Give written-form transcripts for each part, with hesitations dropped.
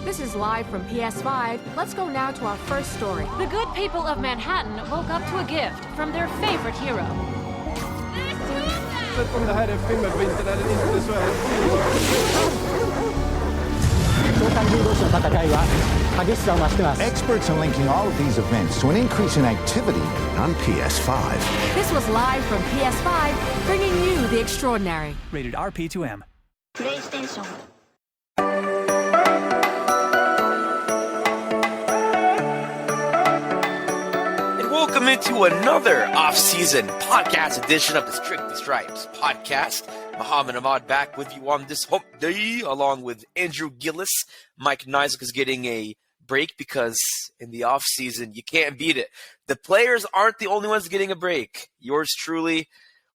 This is live from PS5. Let's go now to our first story. The good people of Manhattan woke up to a gift from their favorite hero. Om det här är filmvinter eller inte så är Experts are linking all of these events to an increase in activity on PS5. This was live from PS5, bringing you the extraordinary. Rated RP2M. PlayStation. Welcome into another off-season podcast edition of the Strict the Stripes podcast. Muhammad Ahmad back with you on this hump day, along with Andrew Gillis. Mike Nizick is getting a break because in the off-season, you can't beat it. The players aren't the only ones getting a break. Yours truly,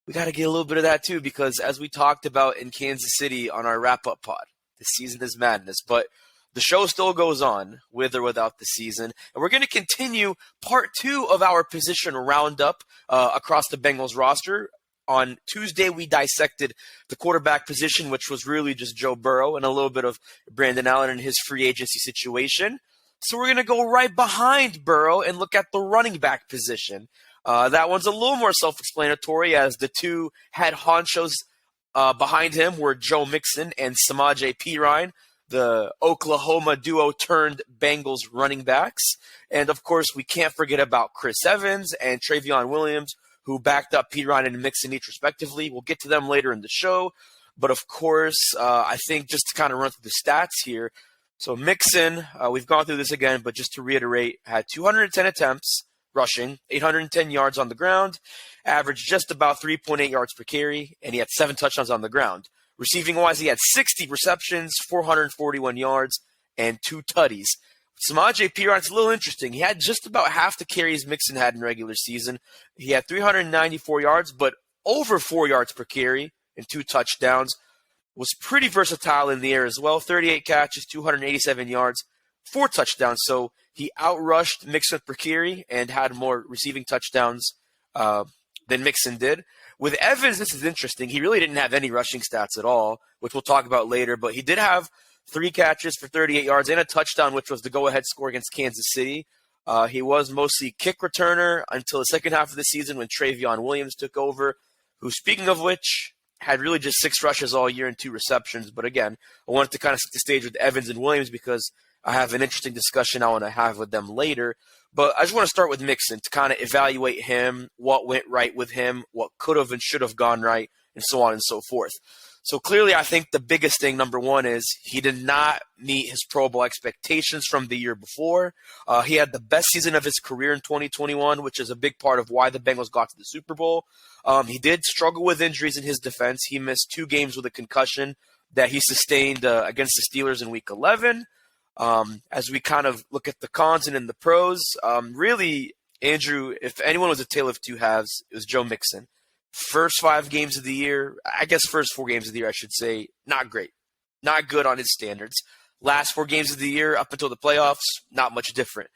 we got to get a little bit of that too, because as we talked about in Kansas City on our wrap-up pod, the season is madness, but the show still goes on, with or without the season. And we're going to continue part 2 of our position roundup across the Bengals roster. On Tuesday, we dissected the quarterback position, which was really just Joe Burrow and a little bit of Brandon Allen and his free agency situation. So we're going to go right behind Burrow and look at the running back position. That one's a little more self-explanatory, as the two head honchos behind him were Joe Mixon and Samaje Perine, the Oklahoma duo turned Bengals running backs. And, of course, we can't forget about Chris Evans and Travion Williams, who backed up Perine and Mixon each respectively. We'll get to them later in the show. But, of course, I think just to kind of run through the stats here. So Mixon, we've gone through this again, but just to reiterate, had 210 attempts rushing, 810 yards on the ground, averaged just about 3.8 yards per carry, and he had 7 touchdowns on the ground. Receiving-wise, he had 60 receptions, 441 yards, and 2 tutties. Samaje Perine's a little interesting. He had just about half the carries Mixon had in regular season. He had 394 yards, but over 4 yards per carry and 2 touchdowns. Was pretty versatile in the air as well. 38 catches, 287 yards, 4 touchdowns. So he outrushed Mixon per carry and had more receiving touchdowns than Mixon did. With Evans, this is interesting. He really didn't have any rushing stats at all, which we'll talk about later, but he did have 3 catches for 38 yards and a touchdown, which was the go-ahead score against Kansas City. He was mostly kick returner until the second half of the season when Travion Williams took over, who, speaking of which, had really just 6 rushes all year and 2 receptions. But again, I wanted to kind of set the stage with Evans and Williams because I have an interesting discussion I want to have with them later. But I just want to start with Mixon to kind of evaluate him, what went right with him, what could have and should have gone right, and so on and so forth. So clearly, I think the biggest thing, number one, is he did not meet his Pro Bowl expectations from the year before. He had the best season of his career in 2021, which is a big part of why the Bengals got to the Super Bowl. He did struggle with injuries in his defense. He missed 2 games with a concussion that he sustained against the Steelers in Week 11. As we kind of look at the cons and in the pros, really, Andrew, if anyone was a tale of 2 halves, it was Joe Mixon. First 5 games of the year, I guess first 4 games of the year, I should say, not great. Not good on his standards. Last 4 games of the year, up until the playoffs, not much different.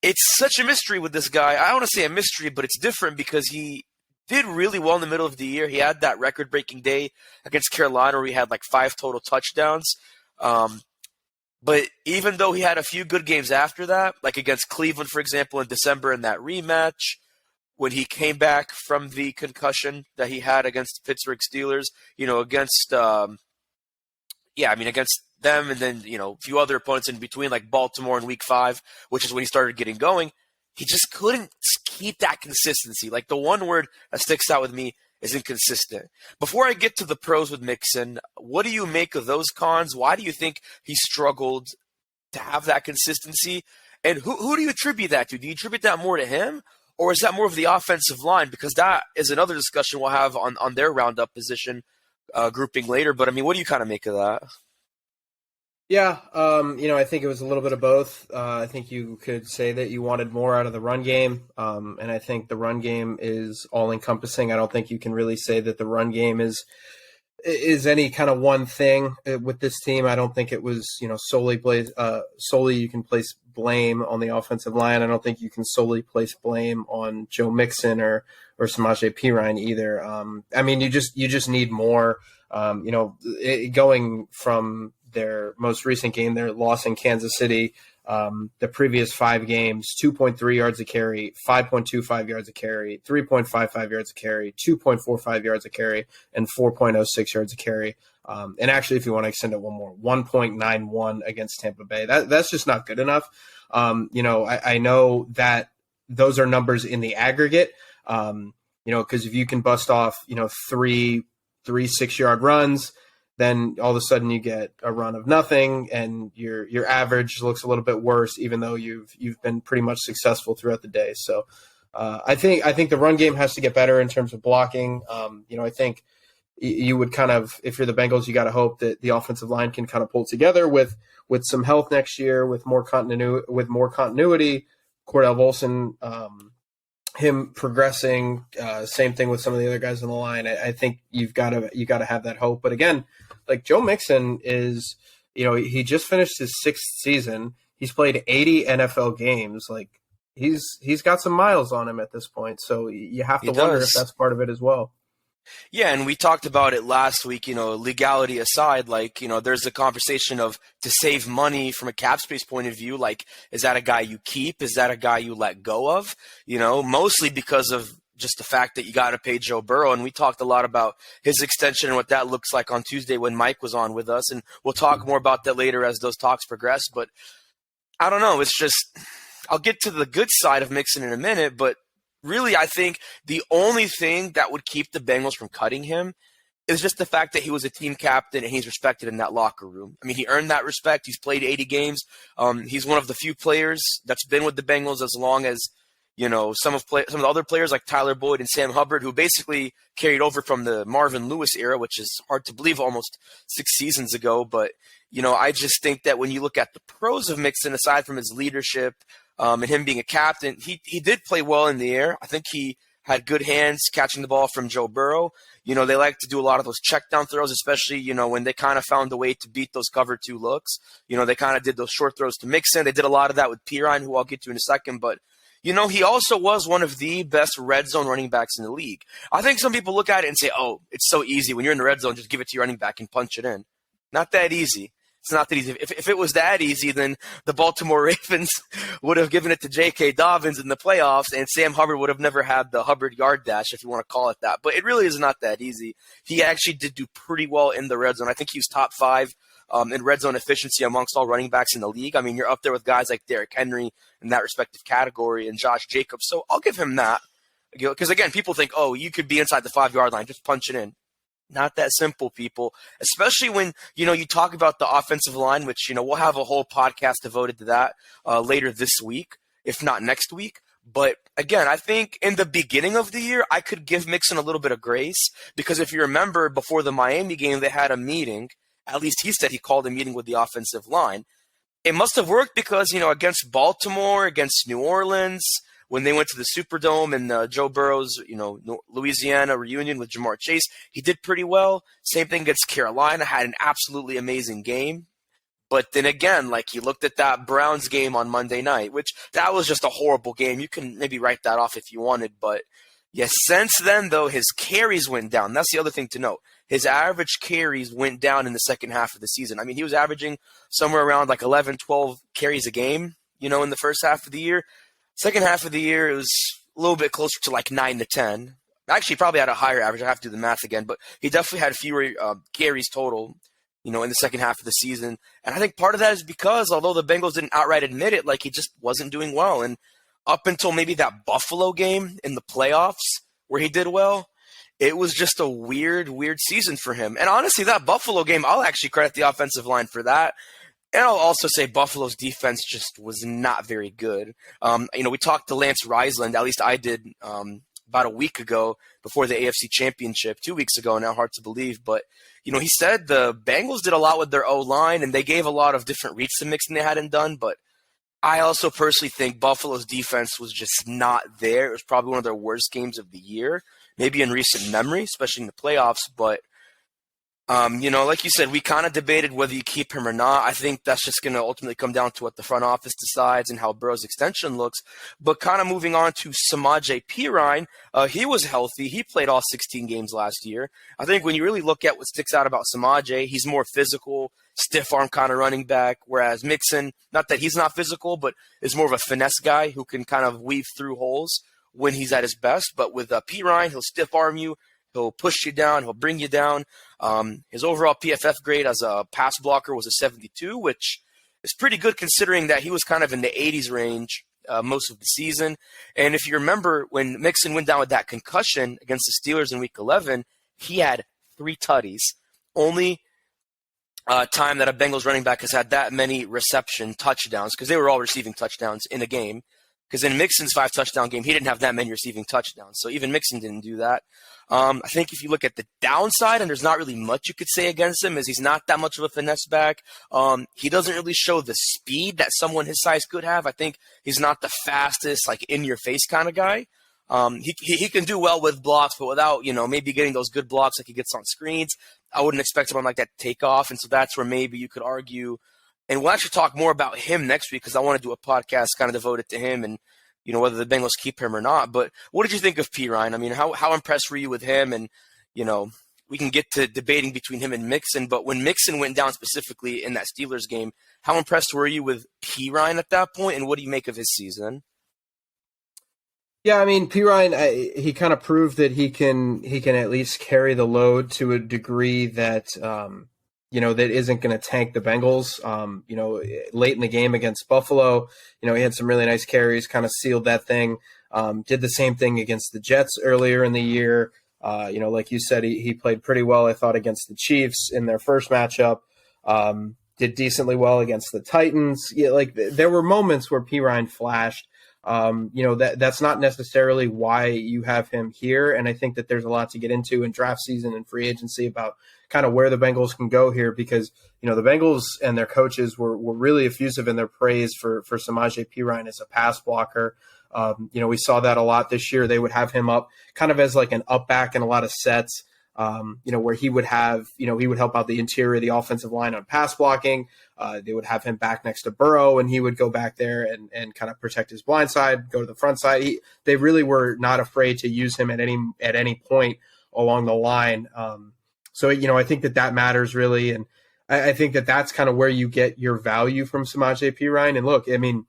It's such a mystery with this guy. I don't want to say a mystery, but it's different because he did really well in the middle of the year. He had that record-breaking day against Carolina where he had like 5 total touchdowns. But even though he had a few good games after that, like against Cleveland, for example, in December in that rematch, when he came back from the concussion that he had against the Pittsburgh Steelers, against them and then, a few other opponents in between, like Baltimore in Week 5, which is when he started getting going, he just couldn't keep that consistency. Like the one word that sticks out with me is inconsistent. Before I get to the pros with Mixon, what do you make of those cons? Why do you think he struggled to have that consistency? And who do you attribute that to? Do you attribute that more to him? Or is that more of the offensive line? Because that is another discussion we'll have on their roundup position grouping later. But, I mean, what do you kind of make of that? Yeah, I think it was a little bit of both. I think you could say that you wanted more out of the run game, and I think the run game is all-encompassing. I don't think you can really say that the run game is any kind of one thing with this team. I don't think it was, solely you can place blame on the offensive line. I don't think you can solely place blame on Joe Mixon or Samaje Perine either. You just need more. Going from their most recent game, their loss in Kansas City. The previous 5 games, 2.3 yards a carry, 5.25 yards a carry, 3.55 yards a carry, 2.45 yards a carry, and 4.06 yards a carry. And actually, if you want to extend it one more, 1.91 against Tampa Bay. That's just not good enough. I know that those are numbers in the aggregate, because if you can bust off, 3 6-yard runs, then all of a sudden you get a run of nothing, and your average looks a little bit worse, even though you've been pretty much successful throughout the day. So I think the run game has to get better in terms of blocking. I think you would kind of, if you're the Bengals, you got to hope that the offensive line can kind of pull together with some health next year, with more continuity. Cordell Volson, him progressing, same thing with some of the other guys on the line. I think you got to have that hope. But again, like Joe Mixon is, he just finished his 6th season. He's played 80 NFL games. Like he's got some miles on him at this point. So you have to wonder if that's part of it as well. Yeah, and we talked about it last week, legality aside, there's a conversation of, to save money from a cap space point of view, is that a guy you keep? Is that a guy you let go of? Mostly because of just the fact that you got to pay Joe Burrow. And we talked a lot about his extension and what that looks like on Tuesday when Mike was on with us. And we'll talk more about that later as those talks progress. But I don't know. It's just, I'll get to the good side of Mixon in a minute, but really, I think the only thing that would keep the Bengals from cutting him is just the fact that he was a team captain and he's respected in that locker room. I mean, he earned that respect. He's played 80 games. He's one of the few players that's been with the Bengals as long as, some of the other players like Tyler Boyd and Sam Hubbard, who basically carried over from the Marvin Lewis era, which is hard to believe, almost 6 seasons ago. But, I just think that when you look at the pros of Mixon, aside from his leadership, and him being a captain, he did play well in the air. I think he had good hands catching the ball from Joe Burrow. They like to do a lot of those check down throws, especially, when they kind of found a way to beat those cover 2 looks. They kind of did those short throws to Mixon. They did a lot of that with Pirine, who I'll get to in a second. But, he also was one of the best red zone running backs in the league. I think some people look at it and say, oh, it's so easy. When you're in the red zone, just give it to your running back and punch it in. Not that easy. It's not that easy. If it was that easy, then the Baltimore Ravens would have given it to J.K. Dobbins in the playoffs, and Sam Hubbard would have never had the Hubbard yard dash, if you want to call it that. But it really is not that easy. He actually did do pretty well in the red zone. I think he was top 5 in red zone efficiency amongst all running backs in the league. I mean, you're up there with guys like Derrick Henry in that respective category and Josh Jacobs. So I'll give him that. Because, again, people think, oh, you could be inside the 5-yard line. Just punch it in. Not that simple, people, especially when, you talk about the offensive line, which, we'll have a whole podcast devoted to that later this week, if not next week. But again, I think in the beginning of the year, I could give Mixon a little bit of grace because if you remember before the Miami game, they had a meeting. At least he said he called a meeting with the offensive line. It must have worked because, against Baltimore, against New Orleans, when they went to the Superdome and Joe Burrow's, Louisiana reunion with Jamar Chase, he did pretty well. Same thing against Carolina, had an absolutely amazing game. But then again, you looked at that Browns game on Monday night, which that was just a horrible game. You can maybe write that off if you wanted. But yes, since then, though, his carries went down. That's the other thing to note. His average carries went down in the second half of the season. I mean, he was averaging somewhere around 11, 12 carries a game, in the first half of the year. Second half of the year, it was a little bit closer to 9 to 10. Actually, probably had a higher average. I have to do the math again, but he definitely had fewer carries total, in the second half of the season. And I think part of that is because, although the Bengals didn't outright admit it, he just wasn't doing well. And up until maybe that Buffalo game in the playoffs where he did well, it was just a weird season for him. And honestly, that Buffalo game, I'll actually credit the offensive line for that. And I'll also say Buffalo's defense just was not very good. We talked to Lance Reisland, at least I did, about a week ago before the AFC Championship, 2 weeks ago now, hard to believe. But, he said the Bengals did a lot with their O-line, and they gave a lot of different reads to Mixon they hadn't done. But I also personally think Buffalo's defense was just not there. It was probably one of their worst games of the year, maybe in recent memory, especially in the playoffs. But like you said, we kind of debated whether you keep him or not. I think that's just going to ultimately come down to what the front office decides and how Burrow's extension looks. But kind of moving on to Samaje Perine, he was healthy. He played all 16 games last year. I think when you really look at what sticks out about Samaje, he's more physical. stiff arm kind of running back, whereas Mixon, not that he's not physical, but is more of a finesse guy who can kind of weave through holes when he's at his best. But with P. Ryan, he'll stiff arm you, he'll push you down, he'll bring you down. His overall PFF grade as a pass blocker was a 72, which is pretty good considering that he was kind of in the 80s range most of the season. And if you remember, when Mixon went down with that concussion against the Steelers in Week 11, he had 3 tutties. Only time that a Bengals running back has had that many reception touchdowns, because they were all receiving touchdowns in a game. Because in Mixon's 5-touchdown game, he didn't have that many receiving touchdowns. So even Mixon didn't do that. I think if you look at the downside, and there's not really much you could say against him, is he's not that much of a finesse back. He doesn't really show the speed that someone his size could have. I think he's not the fastest, like, in-your-face kind of guy. He can do well with blocks, but without, maybe getting those good blocks like he gets on screens, I wouldn't expect someone like that to take off. And so that's where maybe you could argue. And we'll actually talk more about him next week, because I want to do a podcast kind of devoted to him and, whether the Bengals keep him or not. But what did you think of P. Ryan? I mean, how impressed were you with him? And, we can get to debating between him and Mixon, but when Mixon went down specifically in that Steelers game, how impressed were you with P. Ryan at that point, and what do you make of his season? Yeah, I mean, P. Ryan, he kind of proved that he can at least carry the load to a degree that that isn't going to tank the Bengals. Late in the game against Buffalo, he had some really nice carries, kind of sealed that thing. Did the same thing against the Jets earlier in the year. Like you said, he played pretty well, I thought, against the Chiefs in their first matchup. Did decently well against the Titans. Yeah, like there were moments where P. Ryan flashed. That's not necessarily why you have him here. And I think that there's a lot to get into in draft season and free agency about kind of where the Bengals can go here, because, the Bengals and their coaches were really effusive in their praise for Samaje Perine as a pass blocker. We saw that a lot this year. They would have him up kind of as like an up back in a lot of sets, where he would have, he would help out the interior of the offensive line on pass blocking. They would have him back next to Burrow, and he would go back there and kind of protect his blind side, go to the front side. They really were not afraid to use him at any point along the line. So I think that matters really. And I think that that's kind of where you get your value from Samaje Perine. And look, I mean,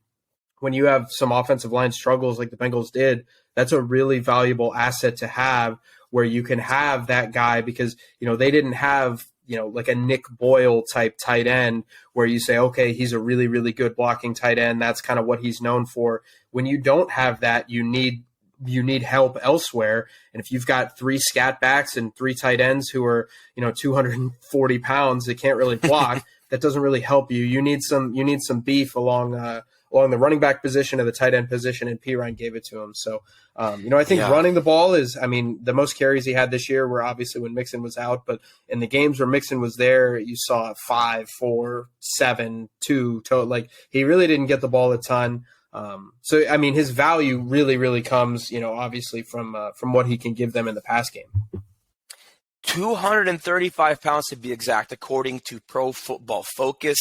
when you have some offensive line struggles like the Bengals did, that's a really valuable asset to have, where you can have that guy, because, they didn't have, like a Nick Boyle type tight end where you say, okay, he's a really, really good blocking tight end. That's kind of what he's known for. When you don't have that, you need help elsewhere. And if you've got 3 scat backs and 3 tight ends who are, 240 pounds, they can't really block, that doesn't really help you. You need some beef along the running back position or the tight end position, and P. Ryan gave it to him. So, I think running the ball is, the most carries he had this year were obviously when Mixon was out, but in the games where Mixon was there, you saw 5, 4, 7, 2, like he really didn't get the ball a ton. His value really, really comes, obviously from what he can give them in the pass game. 235 pounds to be exact, according to Pro Football Focus.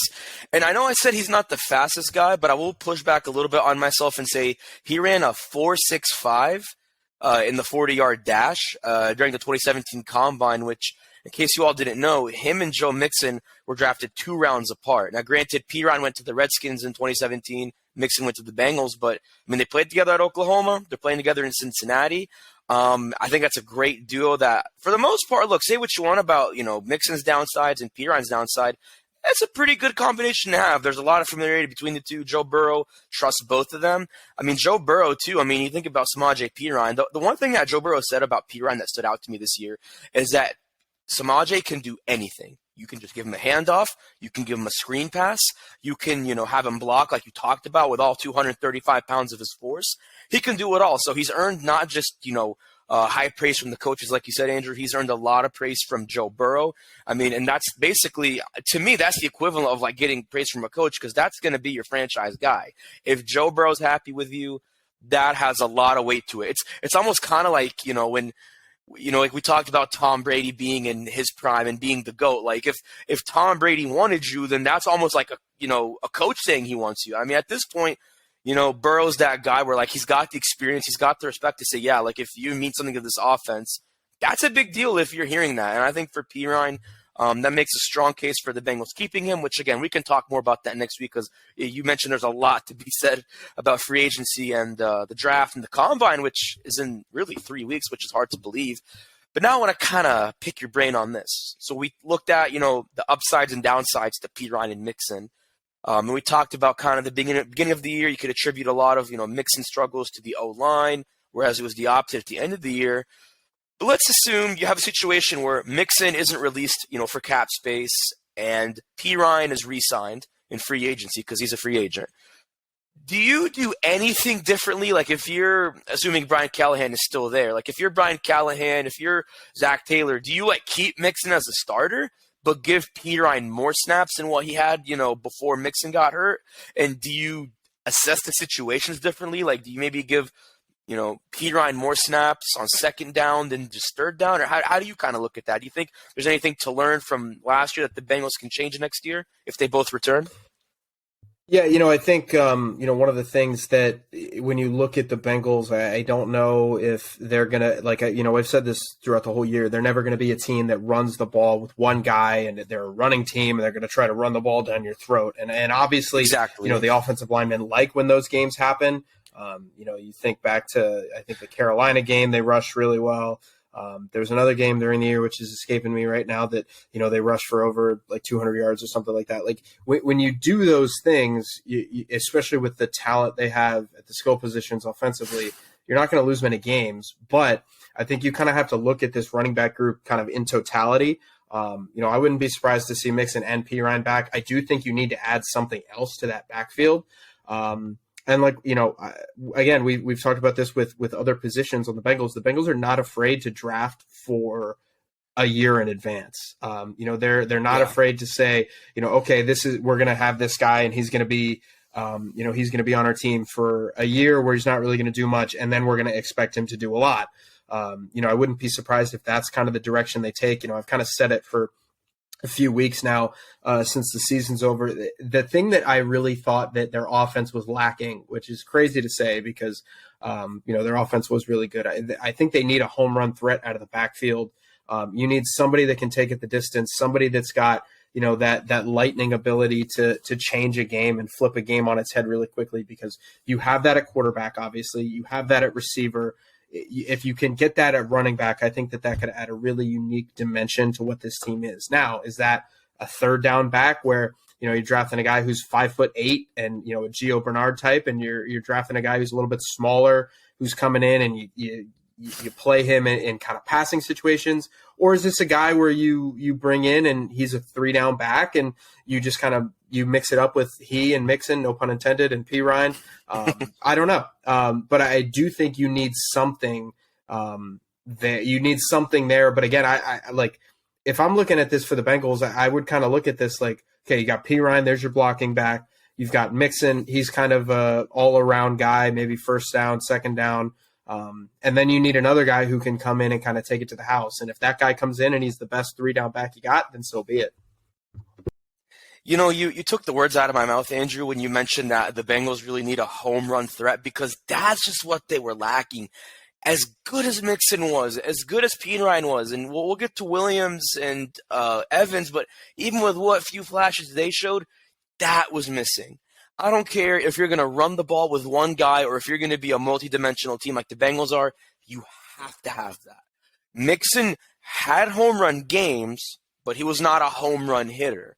And I know I said he's not the fastest guy, but I will push back a little bit on myself and say he ran a 4.65 in the 40-yard dash during the 2017 Combine, which, in case you all didn't know, him and Joe Mixon were drafted 2 rounds apart. Now, granted, Perine went to the Redskins in 2017. Mixon went to the Bengals, but, they played together at Oklahoma. They're playing together in Cincinnati. I think that's a great duo that, for the most part, look, say what you want about, Mixon's downsides and Perine's downside. That's a pretty good combination to have. There's a lot of familiarity between the two. Joe Burrow trusts both of them. Joe Burrow, too. You think about Samaje Perine. The one thing that Joe Burrow said about Perine that stood out to me this year is that Samaje can do anything. You can just give him a handoff. You can give him a screen pass. You can, have him block like you talked about with all 235 pounds of his force. He can do it all. So he's earned not just, high praise from the coaches, like you said, Andrew. He's earned a lot of praise from Joe Burrow. And that's basically, to me, that's the equivalent of like getting praise from a coach, because that's going to be your franchise guy. If Joe Burrow's happy with you, that has a lot of weight to it. It's almost kind of like, when like we talked about Tom Brady being in his prime and being the GOAT. Like if Tom Brady wanted you, then that's almost like a coach saying he wants you. At this point, Burrow's that guy where like he's got the experience, he's got the respect to say, yeah, like if you mean something to this offense, that's a big deal if you're hearing that. And I think for Perine, That makes a strong case for the Bengals keeping him, which, again, we can talk more about that next week because you mentioned there's a lot to be said about free agency and the draft and the combine, which is in really 3 weeks, which is hard to believe. But now I want to kind of pick your brain on this. So we looked at, the upsides and downsides to Pirine and Mixon. And we talked about kind of the beginning of the year. You could attribute a lot of, Mixon struggles to the O-line, whereas it was the opposite at the end of the year. But let's assume you have a situation where Mixon isn't released, for cap space, and Pirine is re-signed in free agency because he's a free agent. Do you do anything differently? Like if you're assuming Brian Callahan is still there, like if you're Brian Callahan, if you're Zach Taylor, do you keep Mixon as a starter, but give Pirine more snaps than what he had, before Mixon got hurt? And do you assess the situations differently? Like do you maybe give, Pirine more snaps on second down than just third down? Or how do you kind of look at that? Do you think there's anything to learn from last year that the Bengals can change next year if they both return? Yeah, I think, one of the things that when you look at the Bengals, I don't know if they're going to, I've said this throughout the whole year, they're never going to be a team that runs the ball with one guy and they're a running team and they're going to try to run the ball down your throat. And obviously, exactly. The offensive linemen like when those games happen. You think back to, I think, the Carolina game, they rushed really well. There's another game during the year, which is escaping me right now, that, they rushed for over 200 yards or something like that. Like when you do those things, you, especially with the talent they have at the skill positions offensively, you're not going to lose many games. But I think you kind of have to look at this running back group kind of in totality. I wouldn't be surprised to see Mixon and Pirine back. I do think you need to add something else to that backfield. And again, we've talked about this with other positions on the Bengals. The Bengals are not afraid to draft for a year in advance. They're not afraid to say, okay, we're going to have this guy and he's going to be, he's going to be on our team for a year where he's not really going to do much. And then we're going to expect him to do a lot. I wouldn't be surprised if that's kind of the direction they take. I've kind of said it for a few weeks now since the season's over. The thing that I really thought that their offense was lacking, which is crazy to say because, their offense was really good. I think they need a home run threat out of the backfield. You need somebody that can take it the distance, somebody that's got, that lightning ability to change a game and flip a game on its head really quickly, because you have that at quarterback, obviously. You have that at receiver. If you can get that at running back, I think that could add a really unique dimension to what this team is. Now, is that a third down back where, you're drafting a guy who's 5'8" and, a Gio Bernard type, and you're drafting a guy who's a little bit smaller, who's coming in and you play him in kind of passing situations? Or is this a guy where you bring in and he's a 3-down back and you just kind of, you mix it up with he and Mixon, no pun intended, and Pirine? I don't know. But I do think you need something there. But again, I like, if I'm looking at this for the Bengals, I would kind of look at this like, okay, you got Pirine, there's your blocking back. You've got Mixon, he's kind of a all-around guy, maybe first down, second down. And then you need another guy who can come in and kind of take it to the house. And if that guy comes in and he's the best 3-down back you got, then so be it. You took the words out of my mouth, Andrew, when you mentioned that the Bengals really need a home run threat, because that's just what they were lacking. As good as Mixon was, as good as Pirine was, and we'll get to Williams and Evans, but even with what few flashes they showed, that was missing. I don't care if you're going to run the ball with one guy or if you're going to be a multi-dimensional team like the Bengals are, you have to have that. Mixon had home run games, but he was not a home run hitter.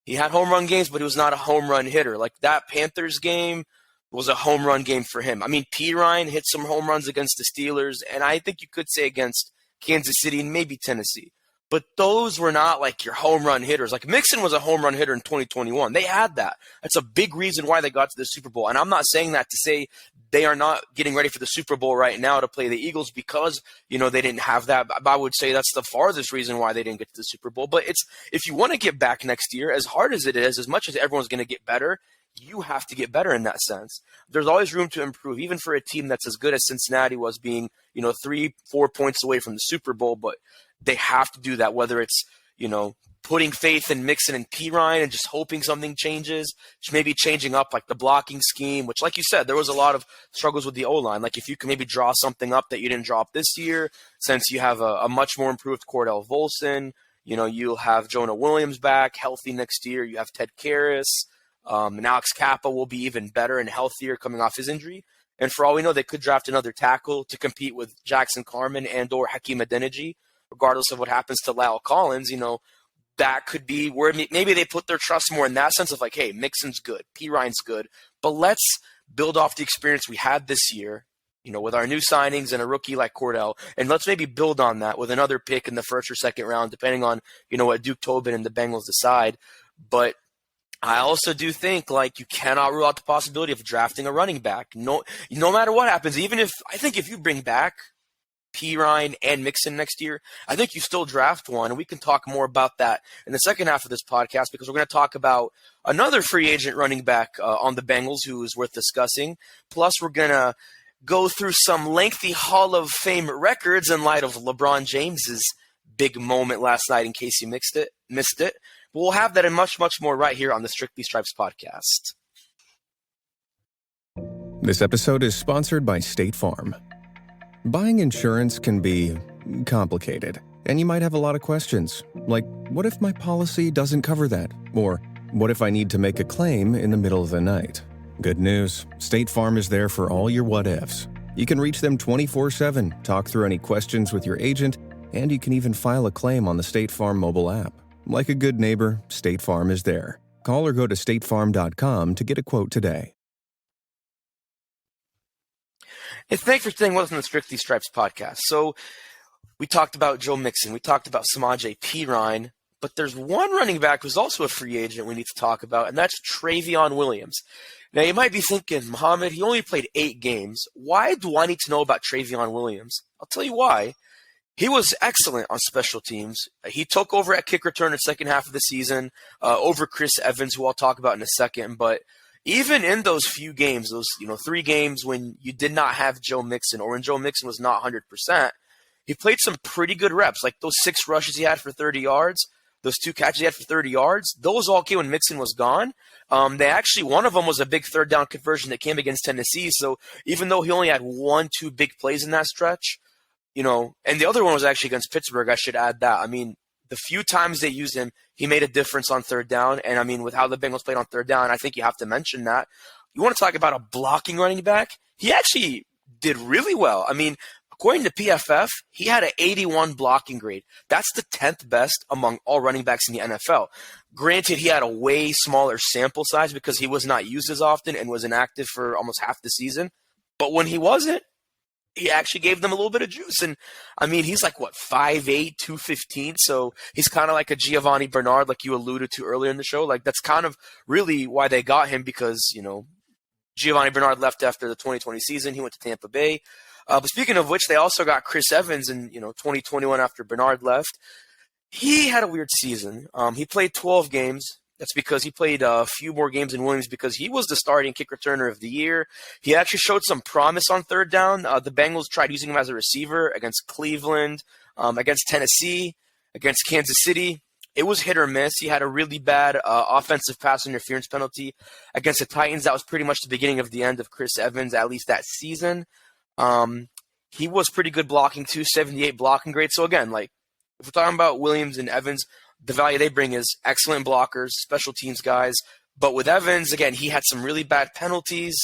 He had home run games, but he was not a home run hitter. Like that Panthers game was a home run game for him. I mean, Pirine hit some home runs against the Steelers, and I think you could say against Kansas City and maybe Tennessee. But those were not like your home run hitters. Like Mixon was a home run hitter in 2021. They had that. That's a big reason why they got to the Super Bowl. And I'm not saying that to say they are not getting ready for the Super Bowl right now to play the Eagles because, they didn't have that. I would say that's the farthest reason why they didn't get to the Super Bowl. But it's, if you want to get back next year, as hard as it is, as much as everyone's going to get better, you have to get better in that sense. There's always room to improve, even for a team that's as good as Cincinnati was, being, 3-4 points away from the Super Bowl. But they have to do that, whether it's, putting faith in Mixon and Pirine and just hoping something changes, just maybe changing up like the blocking scheme, which, like you said, there was a lot of struggles with the O-line. Like if you can maybe draw something up that you didn't draw up this year, since you have a much more improved Cordell Volson, You'll have Jonah Williams back healthy next year. You have Ted Karras. And Alex Kappa will be even better and healthier coming off his injury. And for all we know, they could draft another tackle to compete with Jackson Carman and or Hakeem Adeniji, regardless of what happens to La'el Collins. That could be where maybe they put their trust more in that sense of like, hey, Mixon's good, P. Ryan's good, but let's build off the experience we had this year, with our new signings and a rookie like Cordell, and let's maybe build on that with another pick in the first or second round, depending on, what Duke Tobin and the Bengals decide. But I also do think you cannot rule out the possibility of drafting a running back. No matter what happens, if you bring back P. Ryan and Mixon next year, I think you still draft one, and we can talk more about that in the second half of this podcast because we're going to talk about another free agent running back on the Bengals who is worth discussing. Plus, we're going to go through some lengthy Hall of Fame records in light of LeBron James's big moment last night in case you missed it. But we'll have that and much, much more right here on the Strictly Stripes podcast. This episode is sponsored by State Farm. Buying insurance can be complicated, and you might have a lot of questions, like, what if my policy doesn't cover that? Or, what if I need to make a claim in the middle of the night? Good news, State Farm is there for all your what-ifs. You can reach them 24/7, talk through any questions with your agent, and you can even file a claim on the State Farm mobile app. Like a good neighbor, State Farm is there. Call or go to statefarm.com to get a quote today. Hey, thanks for staying with us on the Strictly Stripes podcast. So we talked about Joe Mixon. We talked about Samaje Perine. But there's one running back who's also a free agent we need to talk about, and that's Travion Williams. Now, you might be thinking, Muhammad, he only played 8 games. Why do I need to know about Travion Williams? I'll tell you why. He was excellent on special teams. He took over at kick return in the second half of the season over Chris Evans, who I'll talk about in a second. But even in those few games, those 3 games when you did not have Joe Mixon or when Joe Mixon was not 100%, he played some pretty good reps. Like those 6 rushes he had for 30 yards, those 2 catches he had for 30 yards, those all came when Mixon was gone. One of them was a big third down conversion that came against Tennessee. So even though he only had 1-2 big plays in that stretch, and the other one was actually against Pittsburgh, I should add that. I mean, the few times they used him, he made a difference on third down. And I mean, with how the Bengals played on third down, I think you have to mention that. You want to talk about a blocking running back? He actually did really well. I mean, according to PFF, he had an 81 blocking grade. That's the 10th best among all running backs in the NFL. Granted, he had a way smaller sample size because he was not used as often and was inactive for almost half the season. But when he wasn't, he actually gave them a little bit of juice. And, I mean, he's like, 5'8", 215. So he's kind of like a Giovanni Bernard, like you alluded to earlier in the show. Like, that's kind of really why they got him because, Giovanni Bernard left after the 2020 season. He went to Tampa Bay. But speaking of which, they also got Chris Evans in 2021 after Bernard left. He had a weird season. He played 12 games. That's because he played a few more games than Williams because he was the starting kick returner of the year. He actually showed some promise on third down. The Bengals tried using him as a receiver against Cleveland, against Tennessee, against Kansas City. It was hit or miss. He had a really bad offensive pass interference penalty against the Titans. That was pretty much the beginning of the end of Chris Evans, at least that season. He was pretty good blocking too, 78 blocking grade. So again, if we're talking about Williams and Evans, the value they bring is excellent blockers, special teams guys. But with Evans, again, he had some really bad penalties,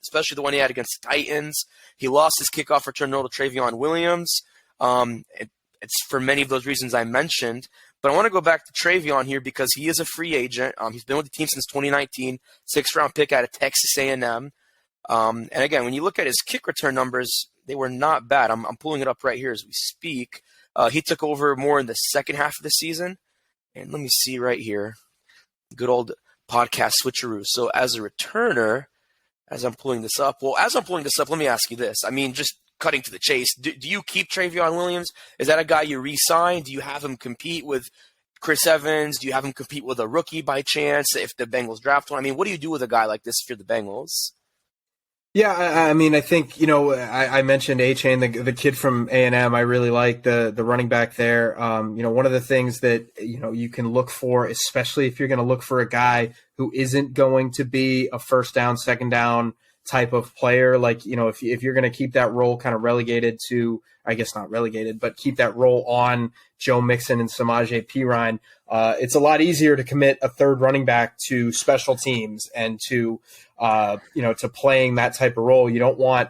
especially the one he had against the Titans. He lost his kickoff return to Travion Williams. It's for many of those reasons I mentioned. But I want to go back to Travion here because he is a free agent. He's been with the team since 2019, 6th-round pick out of Texas A&M. And again, when you look at his kick return numbers, they were not bad. I'm pulling it up right here as we speak. He took over more in the second half of the season. And let me see right here. Good old podcast switcheroo. So as a returner, as I'm pulling this up, let me ask you this. I mean, just cutting to the chase, do you keep Travion Williams? Is that a guy you re-sign? Do you have him compete with Chris Evans? Do you have him compete with a rookie by chance if the Bengals draft one? I mean, what do you do with a guy like this if you're the Bengals? Yeah, I mean, I think, I mentioned A-Chain, the kid from A&M. I really like the running back there. One of the things that, you can look for, especially if you're going to look for a guy who isn't going to be a first down, second down type of player. Like, if you're going to keep that role kind of relegated to, I guess not relegated, but keep that role on Joe Mixon and Samaje Perine, it's a lot easier to commit a third running back to special teams and to playing that type of role. You don't want,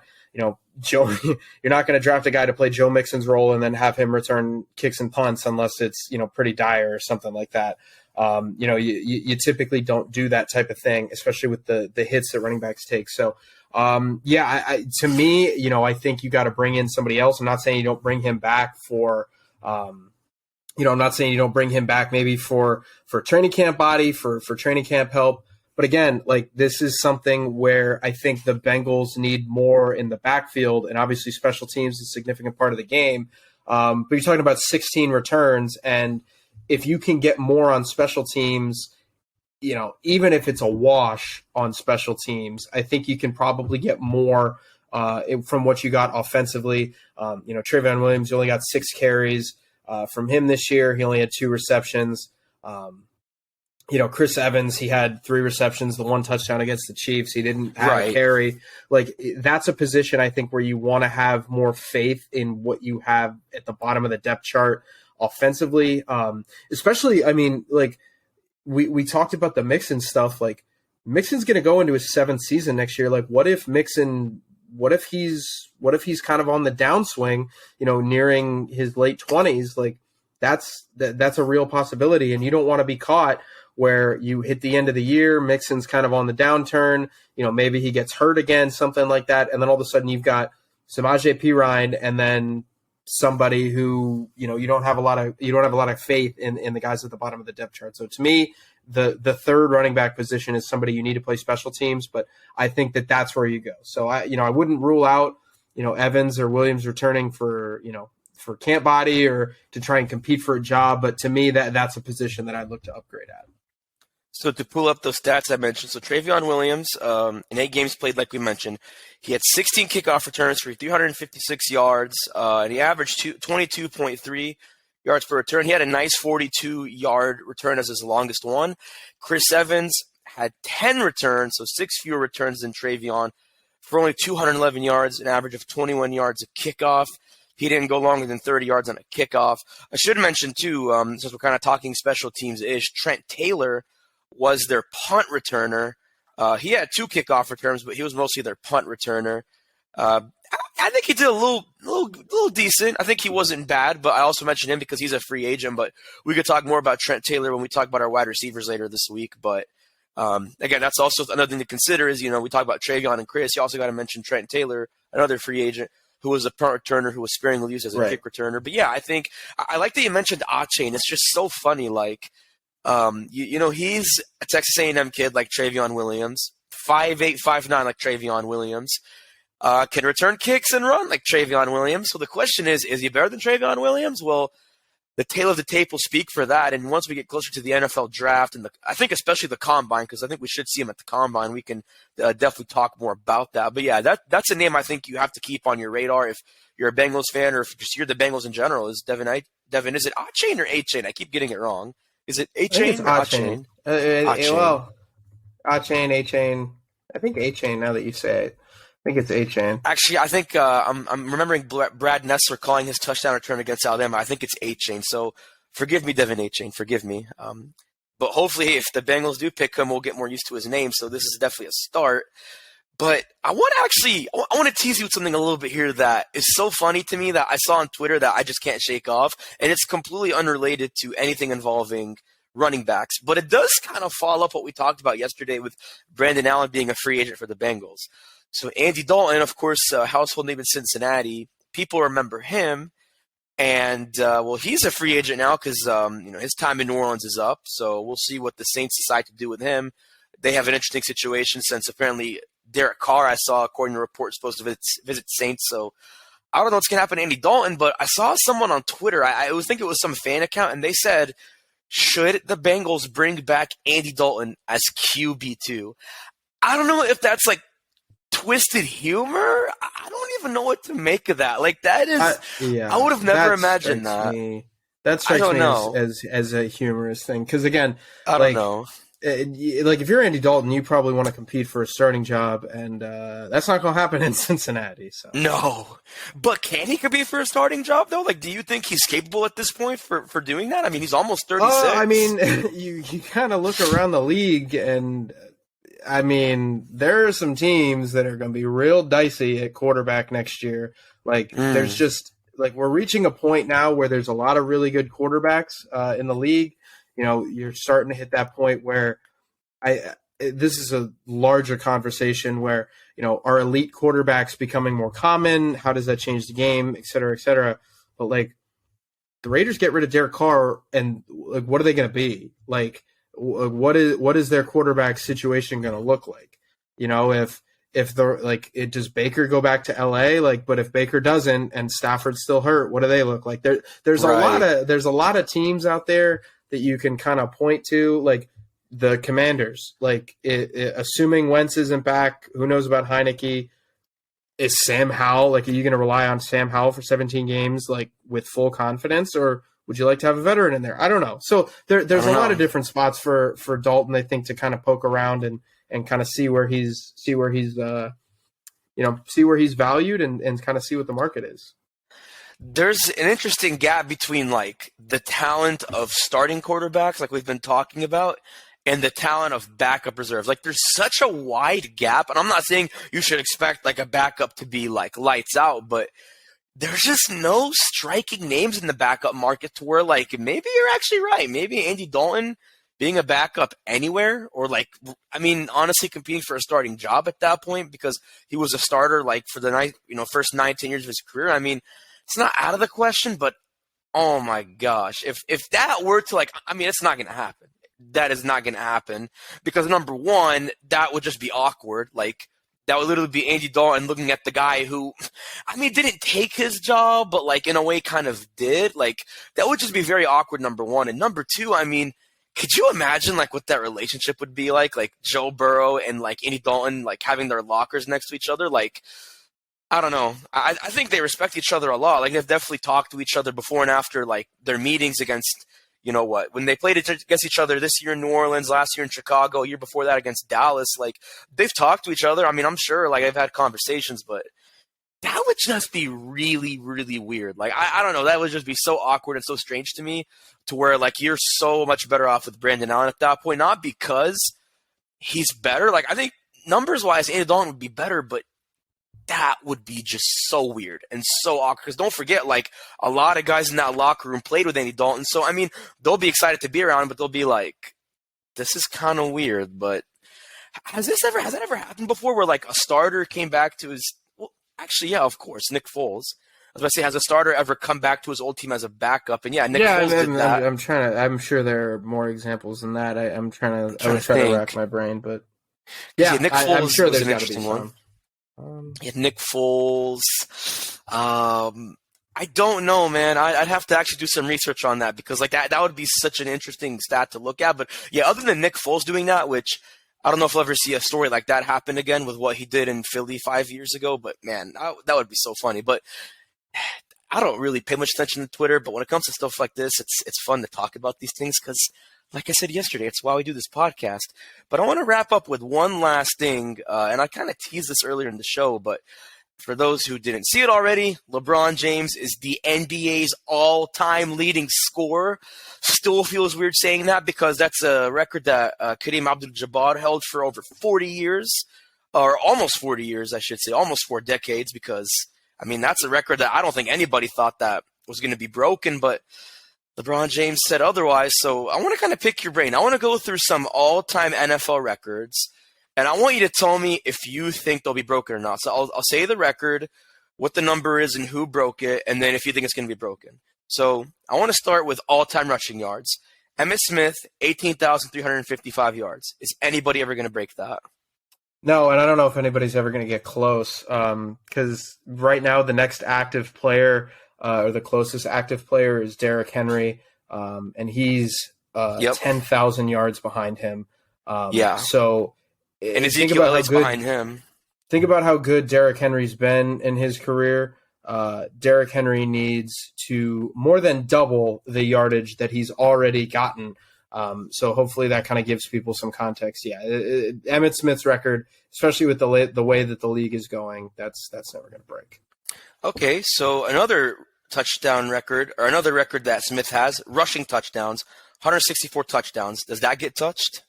Joe, you're not going to draft a guy to play Joe Mixon's role and then have him return kicks and punts unless it's, pretty dire or something like that. You typically don't do that type of thing, especially with the hits that running backs take. So, to me, I think you got to bring in somebody else. I'm not saying you don't bring him back for, I'm not saying you don't bring him back maybe for training camp body, for training camp help. But again, like, this is something where I think the Bengals need more in the backfield, and obviously special teams is a significant part of the game. But you're talking about 16 returns, and if you can get more on special teams, even if it's a wash on special teams, I think you can probably get more from what you got offensively. Trayveon Williams, you only got 6 carries from him this year. He only had 2 receptions. Chris Evans, he had 3 receptions, the 1 touchdown against the Chiefs. He didn't have a carry. Like, that's a position I think where you want to have more faith in what you have at the bottom of the depth chart offensively. Especially, I mean, like, we talked about the Mixon stuff. Like, Mixon's going to go into his 7th season next year. Like, what if he's kind of on the downswing, nearing his late 20s? Like, that's a real possibility. And you don't want to be caught where you hit the end of the year, Mixon's kind of on the downturn, maybe he gets hurt again, something like that. And then all of a sudden you've got Samaje Perine and then somebody who, you don't have a lot of faith in the guys at the bottom of the depth chart. So to me, the third running back position is somebody you need to play special teams, but I think that's where you go. So I wouldn't rule out, Evans or Williams returning for camp body or to try and compete for a job. But to me, that's a position that I'd look to upgrade at. So to pull up those stats I mentioned, so Trayveon Williams, in 8 games played, like we mentioned, he had 16 kickoff returns for 356 yards, and he averaged 22.3 yards per return. He had a nice 42-yard return as his longest one. Chris Evans had 10 returns, so 6 fewer returns than Trayveon, for only 211 yards, an average of 21 yards a kickoff. He didn't go longer than 30 yards on a kickoff. I should mention, too, since we're kind of talking special teams-ish, Trent Taylor was their punt returner. He had 2 kickoff returns, but he was mostly their punt returner. I think he did a little decent. I think he wasn't bad, but I also mentioned him because he's a free agent. But we could talk more about Trent Taylor when we talk about our wide receivers later this week. But again, that's also another thing to consider is, we talk about Trayveon and Chris. You also got to mention Trent Taylor, another free agent who was a punt returner who was sparingly used as a kick returner. But yeah, I think I like that you mentioned Achane. It's just so funny. Like, he's a Texas A&M kid like Trayveon Williams, 5'8", 5'9", like Trayveon Williams, can return kicks and run like Trayveon Williams. So the question is he better than Trayveon Williams? Well, the tail of the tape will speak for that. And once we get closer to the NFL draft, and I think especially the Combine, because I think we should see him at the Combine, we can definitely talk more about that. But yeah, that's a name I think you have to keep on your radar if you're a Bengals fan or if just you're the Bengals in general. Is Devin, is it Achane or A-Chain? I keep getting it wrong. Is it A-Chain or Achane? Well, Achane, A-Chain. I think A-Chain now that you say it. I think it's A-Chain. Actually, I think I'm remembering Brad Nessler calling his touchdown return against Alabama. I think it's A-Chain. So forgive me, Devin A-Chain. Forgive me. But hopefully if the Bengals do pick him, we'll get more used to his name. So this is definitely a start. But I want to tease you with something a little bit here that is so funny to me that I saw on Twitter that I just can't shake off. And it's completely unrelated to anything involving running backs. But it does kind of follow up what we talked about yesterday with Brandon Allen being a free agent for the Bengals. So Andy Dalton, of course, household name in Cincinnati. People remember him. And, he's a free agent now because, his time in New Orleans is up. So we'll see what the Saints decide to do with him. They have an interesting situation since apparently Derek Carr, I saw, according to reports, supposed to visit Saints. So I don't know what's going to happen to Andy Dalton, but I saw someone on Twitter. I think it was some fan account, and they said, should the Bengals bring back Andy Dalton as QB2? I don't know if that's like twisted humor. I don't even know what to make of that. Like that is, I would have never imagined that. That strikes me as a humorous thing. Because again, I don't know. like if you're Andy Dalton, you probably want to compete for a starting job, and that's not going to happen in Cincinnati. So No, but can he compete for a starting job though? Like, do you think he's capable at this point for doing that? I mean, he's almost 36. I mean, you kind of look around the league, and I mean, there are some teams that are going to be real dicey at quarterback next year. Like, there's just like we're reaching a point now where there's a lot of really good quarterbacks in the league. You know, you're starting to hit that point where this is a larger conversation where, you know, are elite quarterbacks becoming more common? How does that change the game, et cetera, et cetera? But like the Raiders get rid of Derek Carr, and like, what are they going to be? Like, what is their quarterback situation going to look like? You know, if they're like, does Baker go back to LA? Like, but if Baker doesn't and Stafford's still hurt, what do they look like? There's a lot of teams out there that you can kind of point to, like the Commanders. Like, assuming Wentz isn't back, who knows about Heineke? Is Sam Howell, like, are you going to rely on Sam Howell for 17 games, like, with full confidence, or would you like to have a veteran in there? I don't know. So there's a lot of different spots for Dalton, I think, to kind of poke around and kind of see where he's valued and kind of see what the market is. There's an interesting gap between like the talent of starting quarterbacks, like we've been talking about, and the talent of backup reserves. Like, there's such a wide gap, and I'm not saying you should expect like a backup to be like lights out, but there's just no striking names in the backup market to where like maybe you're actually right. Maybe Andy Dalton being a backup anywhere, or like, I mean, honestly competing for a starting job at that point, because he was a starter like for the first 9-10 years of his career. I mean, it's not out of the question, but oh my gosh, if that were to like, I mean, it's not going to happen. That is not going to happen, because number one, that would just be awkward. Like, that would literally be Andy Dalton looking at the guy who, I mean, didn't take his job, but like in a way kind of did. Like, that would just be very awkward, number one. And number two, I mean, could you imagine like what that relationship would be like Joe Burrow and like Andy Dalton, like having their lockers next to each other? Like, I don't know. I think they respect each other a lot. Like, they've definitely talked to each other before and after like their meetings against, you know what, when they played against each other this year in New Orleans, last year in Chicago, a year before that against Dallas. Like, they've talked to each other. I mean, I'm sure like they've had conversations, but that would just be really, really weird. Like, I don't know. That would just be so awkward and so strange to me, to where like you're so much better off with Brandon Allen at that point. Not because he's better. Like, I think numbers wise, Andy Dalton would be better, but that would be just so weird and so awkward. Because don't forget, like, a lot of guys in that locker room played with Andy Dalton. So, I mean, they'll be excited to be around him, but they'll be like, this is kind of weird. But has that ever happened before, where like a starter came back to his, well, actually, yeah, of course, Nick Foles. I was about to say, has a starter ever come back to his old team as a backup? And yeah, Nick Foles did that. I'm sure there are more examples than that. I was trying to rack my brain, but yeah, Nick Foles, I'm sure there's an interesting one. Nick Foles. I don't know, man. I'd have to actually do some research on that, because like that would be such an interesting stat to look at. But yeah, other than Nick Foles doing that, which I don't know if we'll ever see a story like that happen again with what he did in Philly 5 years ago. But man, that would be so funny. But I don't really pay much attention to Twitter. But when it comes to stuff like this, it's fun to talk about these things, because like I said yesterday, it's why we do this podcast. But I want to wrap up with one last thing, and I kind of teased this earlier in the show, but for those who didn't see it already, LeBron James is the NBA's all-time leading scorer. Still feels weird saying that, because that's a record that Kareem Abdul-Jabbar held for over 40 years, or almost 40 years, I should say, almost 4 decades, because, I mean, that's a record that I don't think anybody thought that was going to be broken, but LeBron James said otherwise. So I want to kind of pick your brain. I want to go through some all-time NFL records, and I want you to tell me if you think they'll be broken or not. So I'll say the record, what the number is, and who broke it, and then if you think it's going to be broken. So I want to start with all-time rushing yards. Emmitt Smith, 18,355 yards. Is anybody ever going to break that? No, and I don't know if anybody's ever going to get close, because right now the next active player, or the closest active player, is Derrick Henry, and he's 10,000 yards behind him. So, and Ezekiel Elliott's behind him. Think about how good Derrick Henry's been in his career. Derrick Henry needs to more than double the yardage that he's already gotten So hopefully that kind of gives people some context. Yeah, Emmitt Smith's record, especially with the way that the league is going, that's never going to break. Okay, so another touchdown record, or another record that Smith has, rushing touchdowns, 164 touchdowns. Does that get touched?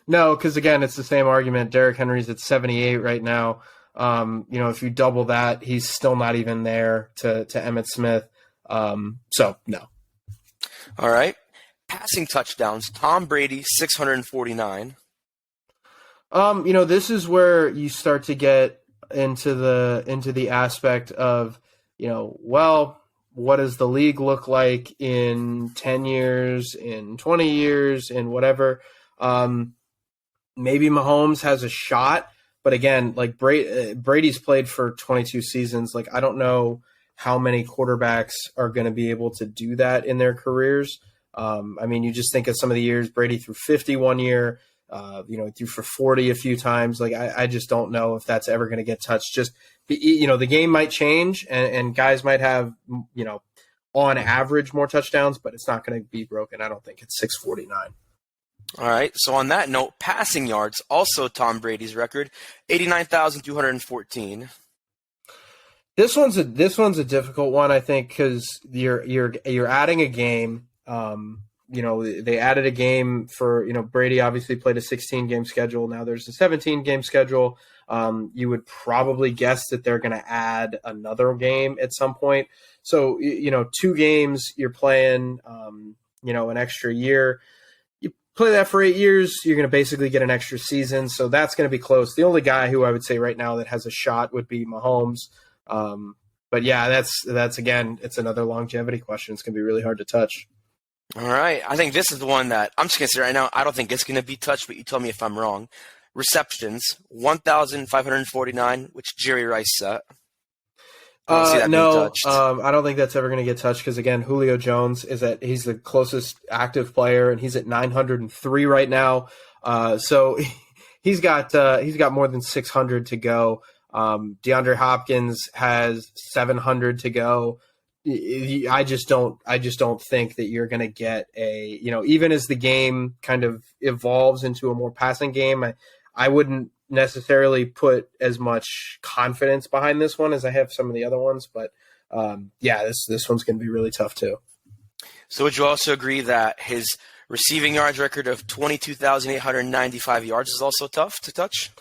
No, because again, it's the same argument. Derrick Henry's at 78 right now. If you double that, he's still not even there to Emmitt Smith. So no. All right. Passing touchdowns, Tom Brady, 649. This is where you start to get into the aspect of, what does the league look like in 10 years, in 20 years, in whatever. Maybe Mahomes has a shot, but again, like Brady's played for 22 seasons. Like, I don't know how many quarterbacks are going to be able to do that in their careers. You just think of some of the years Brady threw 50 one year, threw for 40 a few times. Like, I just don't know if that's ever going to get touched. Just, the game might change and guys might have, on average more touchdowns, but it's not going to be broken. I don't think it's 649. All right. So on that note, passing yards, also Tom Brady's record, 89,214. This one's a difficult one, I think, because you're adding a game. They added a game for, Brady obviously played a 16-game schedule. Now there's a 17-game schedule. You would probably guess that they're going to add another game at some point. So, 2 games you're playing, an extra year. You play that for 8 years, you're going to basically get an extra season. So that's going to be close. The only guy who I would say right now that has a shot would be Mahomes. But yeah, that's again, it's another longevity question. It's going to be really hard to touch. All right. I think this is the one that I'm just going to say right now, I don't think it's going to be touched, but you tell me if I'm wrong. Receptions, 1,549, which Jerry Rice set. I don't think that's ever going to get touched because, again, Julio Jones he's the closest active player, and he's at 903 right now. So he's got more than 600 to go. DeAndre Hopkins has 700 to go. I just don't think that you're going to get even as the game kind of evolves into a more passing game, I wouldn't necessarily put as much confidence behind this one as I have some of the other ones, but this one's going to be really tough too. So would you also agree that his receiving yards record of 22,895 yards is also tough to touch?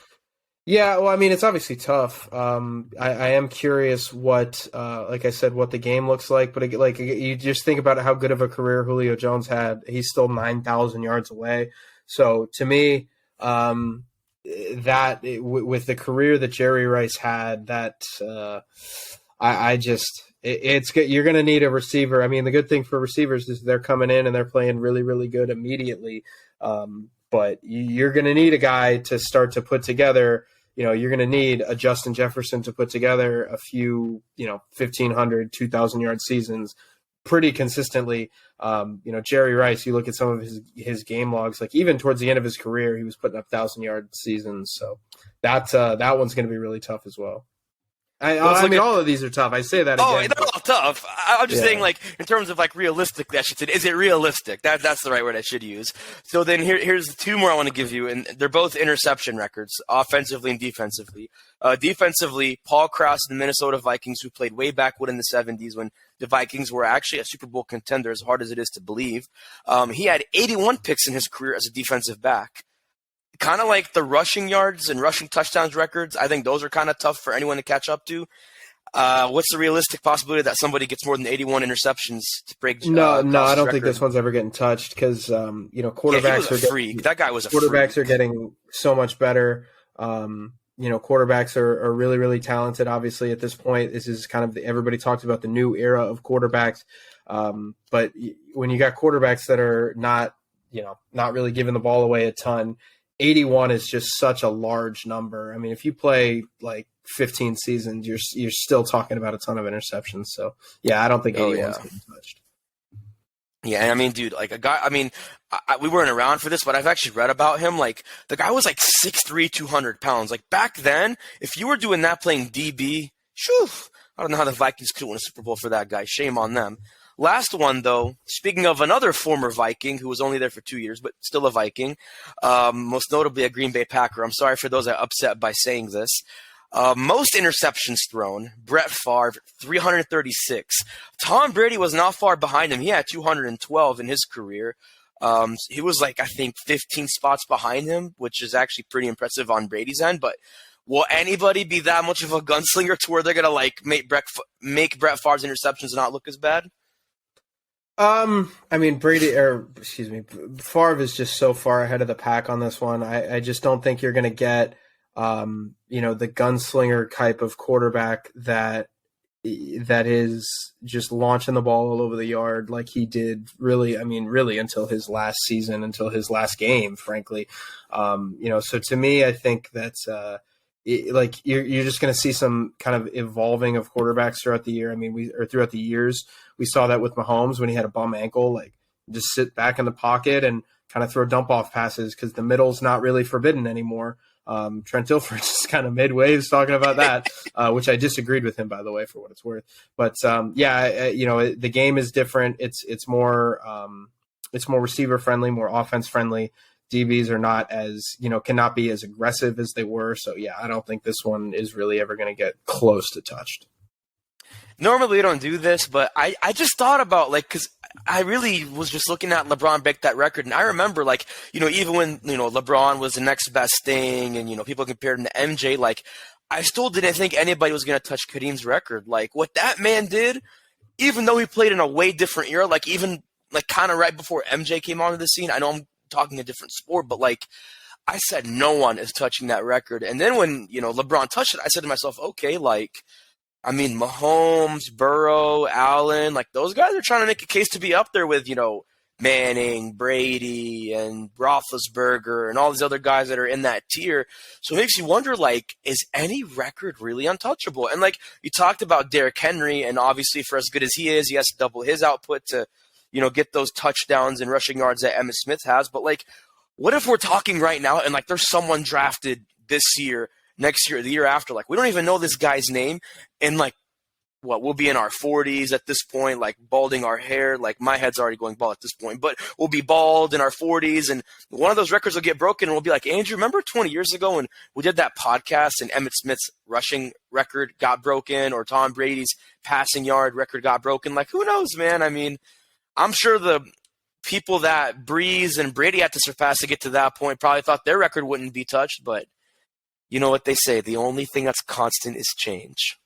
Yeah, well, it's obviously tough. I am curious what, like I said, what the game looks like. But like you just think about how good of a career Julio Jones had. He's still 9,000 yards away. So to me, with the career that Jerry Rice had, it's good. You're going to need a receiver. The good thing for receivers is they're coming in and they're playing really, really good immediately. But you're going to need a guy to start to put together. You're going to need a Justin Jefferson to put together a few, 1,500, 2,000 yard seasons pretty consistently. Jerry Rice, you look at some of his game logs, like even towards the end of his career, he was putting up 1,000-yard seasons. So that one's going to be really tough as well. All of these are tough. I say that again. Oh, they're all tough. I'm just saying, like, in terms of, like, realistic, is it realistic? That's the right word I should use. So then here's 2 more I want to give you, and they're both interception records, offensively and defensively. Defensively, Paul Krause and the Minnesota Vikings, who played way back when in the 70s when the Vikings were actually a Super Bowl contender, as hard as it is to believe. He had 81 picks in his career as a defensive back. Kind of like the rushing yards and rushing touchdowns records. I think those are kind of tough for anyone to catch up to. What's the realistic possibility that somebody gets more than 81 interceptions to break? No, I don't think this one's ever getting touched because quarterbacks he was a freak. That guy was a quarterbacks freak. Are getting so much better. Quarterbacks are really, really talented. Obviously, at this point, this is kind of everybody talks about the new era of quarterbacks. But when you got quarterbacks that are not really giving the ball away a ton, 81 is just such a large number. If you play like 15 seasons, you're still talking about a ton of interceptions. So yeah, I don't think 81's getting touched. Yeah, dude, like a guy. We weren't around for this, but I've actually read about him. Like the guy was like 6'3", 200 pounds. Like back then, if you were doing that playing DB, I don't know how the Vikings could win a Super Bowl for that guy. Shame on them. Last one, though, speaking of another former Viking who was only there for 2 years, but still a Viking, most notably a Green Bay Packer. I'm sorry for those that are upset by saying this. Most interceptions thrown, Brett Favre, 336. Tom Brady was not far behind him. He had 212 in his career. He was like, I think, 15 spots behind him, which is actually pretty impressive on Brady's end. But will anybody be that much of a gunslinger to where they're going to like make Brett Favre's interceptions not look as bad? I mean, Favre is just so far ahead of the pack on this one. I just don't think you're going to get, the gunslinger type of quarterback that is just launching the ball all over the yard like he did really until his last season, until his last game, frankly. So to me, I think that's, you're just going to see some kind of evolving of quarterbacks throughout the year. I mean, throughout the years, we saw that with Mahomes when he had a bum ankle, like just sit back in the pocket and kind of throw dump off passes because the middle's not really forbidden anymore. Trent Dilfer's just kind of midway was talking about that, which I disagreed with him, by the way, for what it's worth. But the game is different. It's more receiver friendly, more offense friendly. DBs are not as, cannot be as aggressive as they were. So, yeah, I don't think this one is really ever going to get close to touched. Normally we don't do this, but I just thought about, because I really was just looking at LeBron break that record. And I remember, even when, LeBron was the next best thing and, people compared him to MJ, I still didn't think anybody was going to touch Kareem's record. What that man did, even though he played in a way different era, kind of right before MJ came onto the scene. I know I'm talking a different sport, but I said no one is touching that record. And then when, LeBron touched it, I said to myself, okay, Mahomes, Burrow, Allen, those guys are trying to make a case to be up there with, Manning, Brady, and Roethlisberger, and all these other guys that are in that tier. So it makes you wonder, is any record really untouchable? And you talked about Derrick Henry, and obviously for as good as he is, he has to double his output to, get those touchdowns and rushing yards that Emmitt Smith has. But what if we're talking right now and there's someone drafted this year, next year, the year after, we don't even know this guy's name, and we'll be in our 40s at this point, balding our hair, my head's already going bald at this point, but we'll be bald in our 40s, and one of those records will get broken, and we'll be like, Andrew, remember 20 years ago when we did that podcast and Emmitt Smith's rushing record got broken, or Tom Brady's passing yard record got broken? Who knows, man? I mean, I'm sure the people that Breeze and Brady had to surpass to get to that point probably thought their record wouldn't be touched, but you know what they say, the only thing that's constant is change.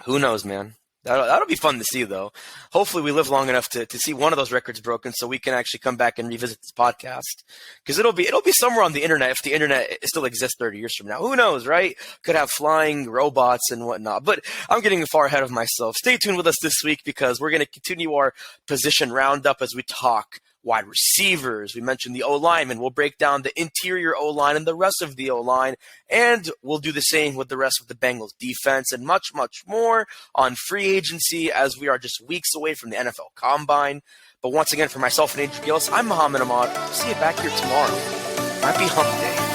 Who knows, man? That'll be fun to see, though. Hopefully we live long enough to see one of those records broken so we can actually come back and revisit this podcast. Because it'll be somewhere on the internet if the internet still exists 30 years from now. Who knows, right? Could have flying robots and whatnot. But I'm getting far ahead of myself. Stay tuned with us this week because we're going to continue our position roundup as we talk wide receivers. We mentioned the O-lineman. We'll break down the interior O-line and the rest of the O-line. And we'll do the same with the rest of the Bengals defense and much, much more on free agency as we are just weeks away from the NFL Combine. But once again, for myself and Andrew Gillis, I'm Muhammad Ahmad. See you back here tomorrow. Happy Hump Day.